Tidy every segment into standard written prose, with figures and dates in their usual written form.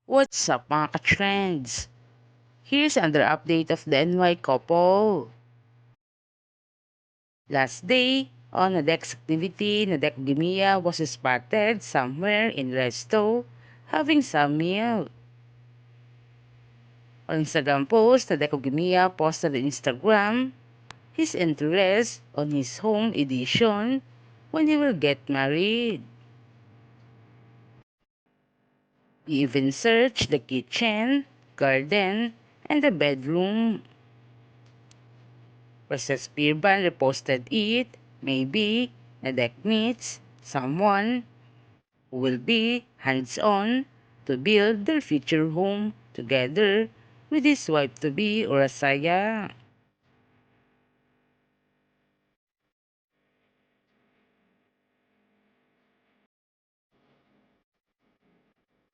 What's up mga ka-trends? Here's another update of the NY couple. Last day, on a Dex activity, Nadek Gimia was spotted somewhere in Resto having some meal. On Instagram post, Nadek Gimia posted on Instagram his interest on his home edition when he will get married. He even searched the kitchen, garden, and the bedroom. Process Pirban reposted it, maybe Nadek meets someone who will be hands-on to build their future home together with his wife-to-be Orasaya.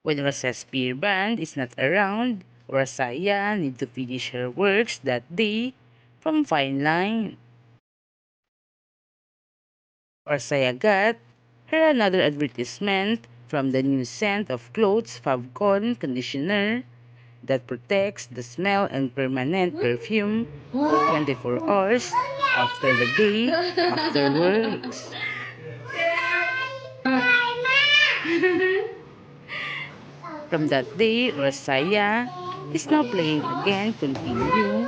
When Rosas Band is not around, Orasaya need to finish her works that day from fine line. Orasaya got her another advertisement from the new scent of clothes Favcon conditioner that protects the smell and permanent perfume for 24 hours after the day afterwards. From that day, Rosaya is now playing again continue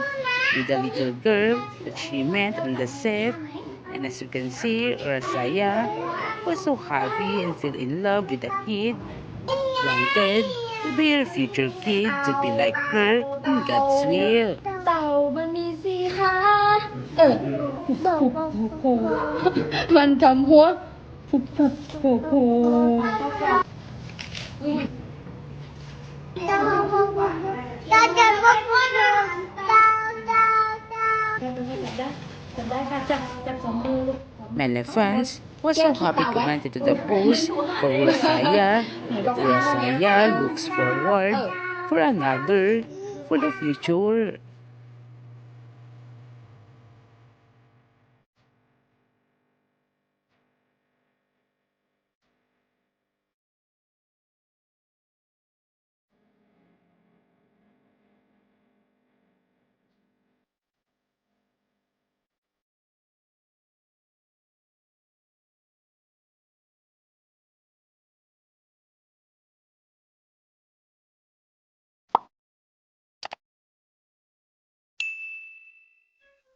with the little girl that she met on the set. And as you can see, Rosaya was so happy and fell in love with the kid, wanted to be her future kid to be like her in God's will. เต่ามันมีสีขามันทำหัวฟุบฟุบโอ้โห Many fans were so happy commented to the post for Rosaya that Rosaya looks forward for another for the future.